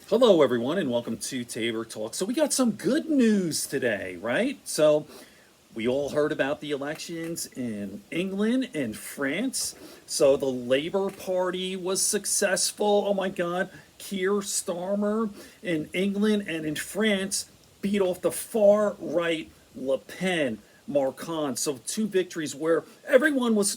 Hello, everyone, and welcome to Tabor Talk. So, we got some good news today, right? So, we all heard about the elections in England and France. So, the Labour Party was successful. Oh my God. Keir Starmer in England and in France beat off the far right Le Pen. Marcon. So two victories where everyone was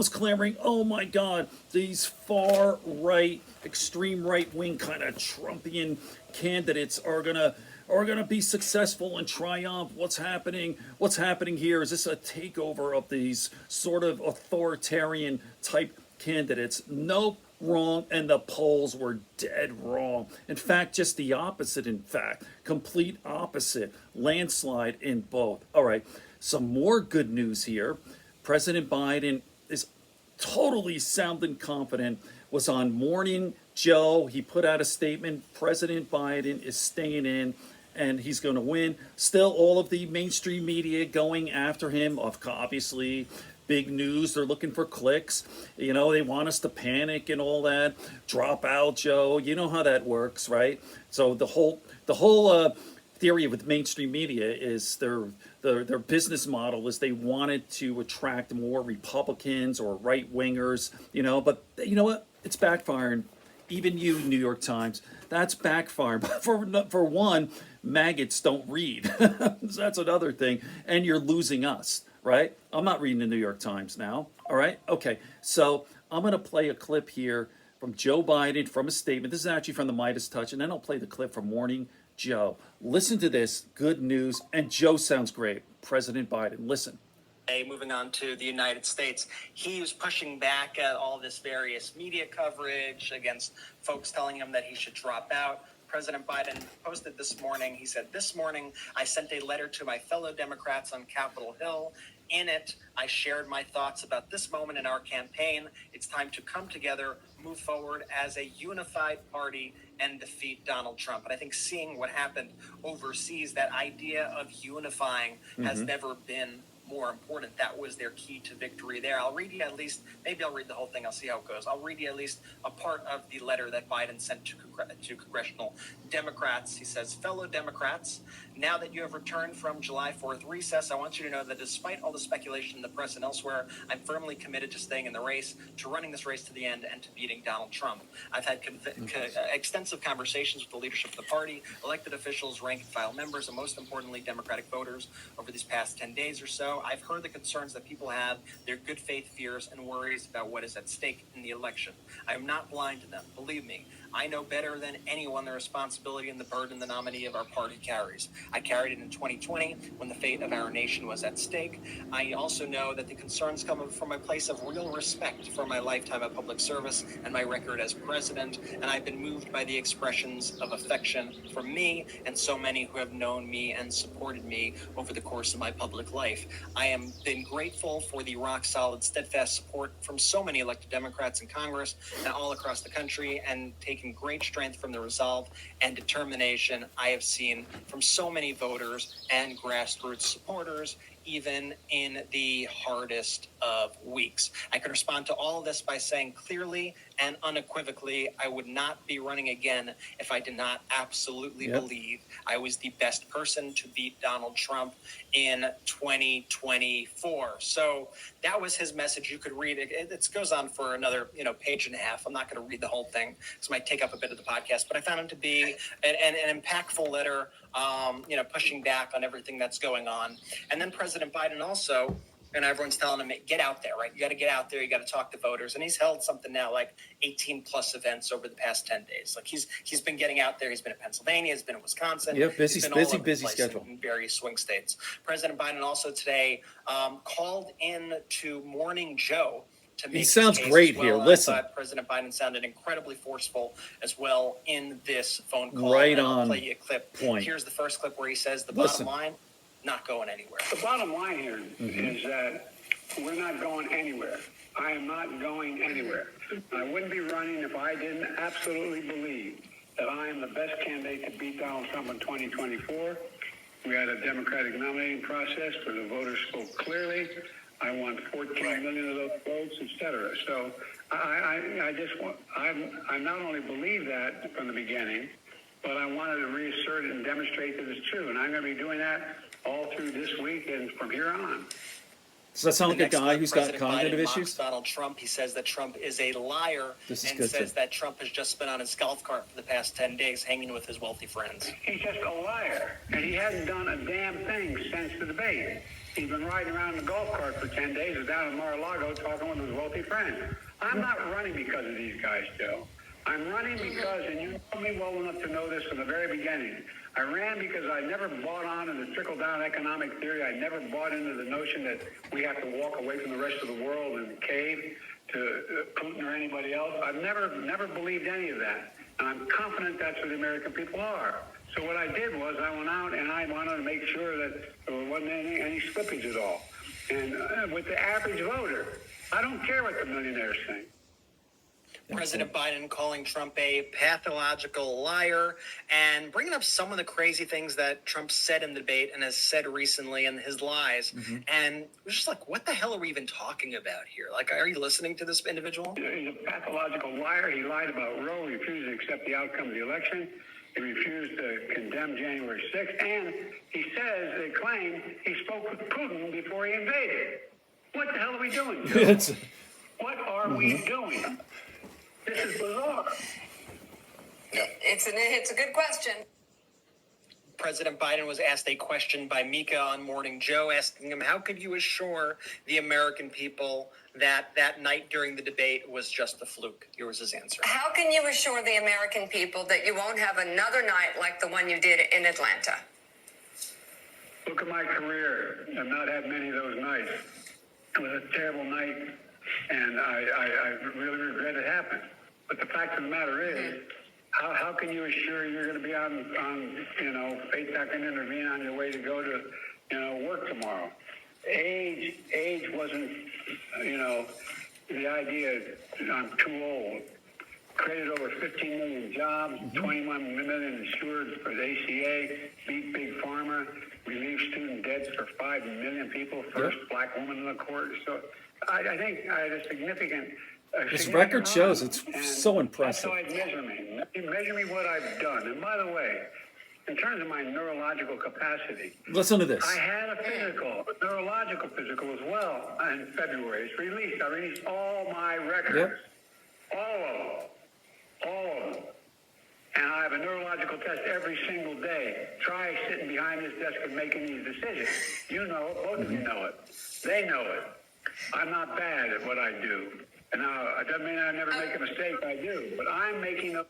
clamoring, "Oh my God, these far right, extreme right wing kind of Trumpian candidates are gonna be successful and triumph. What's happening? What's happening here? Is this a takeover of these sort of authoritarian type candidates?" Nope, wrong, and the polls were dead wrong. In fact, just the opposite. In fact, complete opposite. Landslide in both. All right, some more good news here. President Biden is totally sounding confident. Was on Morning Joe. He put out a statement. President Biden is staying in and he's going to win. Still, all of the mainstream media going after him. Obviously, big news. They're looking for clicks. You know, they want us to panic and all that. Drop out, Joe. You know how that works, right? So the whole theory with mainstream media is their business model is they wanted to attract more Republicans or right wingers, but you know what? It's backfiring. Even you, New York Times, that's backfiring. But for one, maggots don't read. That's another thing, and you're losing us, right? I'm not reading the New York Times now. All right, okay. So I'm going to play a clip here from Joe Biden from a statement. This is actually from the MeidasTouch, and then I'll play the clip from Morning Joe. Listen to this. Good news, and Joe sounds great. President Biden. Listen. Moving on to the United States, he was pushing back at all this various media coverage against folks telling him that he should drop out. President Biden posted this morning, he said, "This morning, I sent a letter to my fellow Democrats on Capitol Hill. In it, I shared my thoughts about this moment in our campaign. It's time to come together, move forward as a unified party, and defeat Donald Trump." And I think seeing what happened overseas, that idea of unifying has never been more important. That was their key to victory there. I'll read you at least, maybe I'll read the whole thing. I'll see how it goes. I'll read you at least a part of the letter that Biden sent to congressional Democrats. He says, "Fellow Democrats, now that you have returned from July 4th recess, I want you to know that despite all the speculation in the press and elsewhere, I'm firmly committed to staying in the race, to running this race to the end, and to beating Donald Trump. I've had extensive conversations with the leadership of the party, elected officials, rank and file members, and most importantly, Democratic voters over these past 10 days or so. I've heard the concerns that people have, their good faith fears and worries about what is at stake in the election. I am not blind to them. Believe me, I know better than anyone the responsibility and the burden the nominee of our party carries. I carried it in 2020 when the fate of our nation was at stake. I also know that the concerns come from a place of real respect for my lifetime of public service and my record as president, and I've been moved by the expressions of affection from me and so many who have known me and supported me over the course of my public life. I am been grateful for the rock-solid, steadfast support from so many elected Democrats in Congress and all across the country, and taking great strength from the resolve and determination I have seen from so many voters and grassroots supporters, even in the hardest of weeks. I can respond to all of this by saying clearly and unequivocally, I would not be running again if I did not absolutely believe I was the best person to beat Donald Trump in 2024. So that was his message. You could read it. It goes on for another, page and a half. I'm not going to read the whole thing. This might take up a bit of the podcast, but I found him to be an impactful letter, pushing back on everything that's going on. And then President Biden also, and everyone's telling him, get out there, right? You got to get out there. You got to talk to voters. And he's held something now like 18 plus events over the past 10 days. Like he's been getting out there. He's been in Pennsylvania. He's been in Wisconsin. Yeah, busy schedule in various swing states. President Biden also today called in to Morning Joe to make He sounds his case great as well. here. And Listen. I thought President Biden sounded incredibly forceful as well in this phone call. Right and I'll on play you a clip. point. Here's the first clip where he says the Listen. bottom line, not going anywhere. The bottom line here is that we're not going anywhere. I am not going anywhere. I wouldn't be running if I didn't absolutely believe that I am the best candidate to beat Donald Trump in 2024. We had a democratic nominating process where the voters spoke clearly. I want 14 million of those votes, etc. So I just want, I not only believe that from the beginning, but I wanted to reassert it and demonstrate that it's true. And I'm going to be doing that all through this week and from here on. Does that sound like a Next guy up, who's got President cognitive Biden mocks issues? Donald Trump. He says that Trump is a liar This is and good, says too. that Trump has just been on his golf cart for the past 10 days hanging with his wealthy friends. He's just a liar, and he hasn't done a damn thing since the debate. He's been riding around in the golf cart for 10 days, is down in Mar-a-Lago talking with his wealthy friends. I'm not running because of these guys, Joe. I'm running because, and you know me well enough to know this from the very beginning, I ran because I never bought on in the trickle-down economic theory. I never bought into the notion that we have to walk away from the rest of the world and cave to Putin or anybody else. I've never believed any of that. And I'm confident that's what the American people are. So what I did was I went out and I wanted to make sure that there wasn't any slippage at all. And with the average voter, I don't care what the millionaires think. President Biden calling Trump a pathological liar and bringing up some of the crazy things that Trump said in the debate and has said recently in his lies. And it was just like, what the hell are we even talking about here? Like, are you listening to this individual? He's a pathological liar. He lied about Roe. He refused to accept the outcome of the election. He refused to condemn January 6th. And he says, they claim, he spoke with Putin before he invaded. What the hell are we doing, Joe? What are we doing? This is bizarre. It's a good question. President Biden was asked a question by Mika on Morning Joe, asking him, how could you assure the American people that that night during the debate was just a fluke? Here was his answer. How can you assure the American people that you won't have another night like the one you did in Atlanta? Look at my career. I've not had many of those nights. It was a terrible night, and I really regret it happened. But the fact of the matter is, how can you assure you're going to be on faith not going to intervene on your way to go to, work tomorrow? Age wasn't, the idea I'm too old. Created over 15 million jobs, 21 million insured for the ACA, beat Big Pharma, relieved student debts for 5 million people, first black woman in the court. So I think I had a significant... His record shows it's so impressive. That's how I'd measure me what I've done. And by the way, in terms of my neurological capacity, Listen to this. I had a neurological physical as well in February. It's released. I released all my records. All of them. And I have a neurological test every single day. Try sitting behind this desk and making these decisions. You know it. Both of you know it. They know it. I'm not bad at what I do. And now, it doesn't mean I never make a mistake. I do. But I'm making a...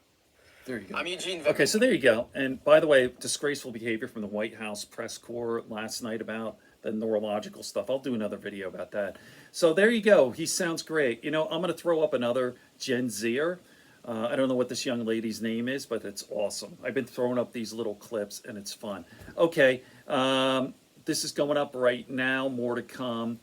There you go. I'm Eugene. Okay, so there you go. And by the way, disgraceful behavior from the White House press corps last night about the neurological stuff. I'll do another video about that. So there you go. He sounds great. I'm going to throw up another Gen Zer. I don't know what this young lady's name is, but it's awesome. I've been throwing up these little clips, and it's fun. Okay, this is going up right now. More to come.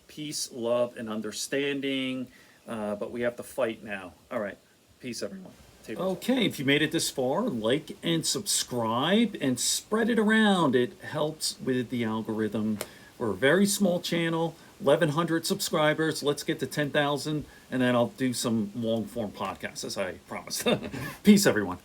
Peace, love, and understanding. But we have to fight now. All right. Peace, everyone. Okay, if you made it this far, like and subscribe and spread it around. It helps with the algorithm. We're a very small channel, 1,100 subscribers. Let's get to 10,000, and then I'll do some long-form podcasts, as I promised. Peace, everyone.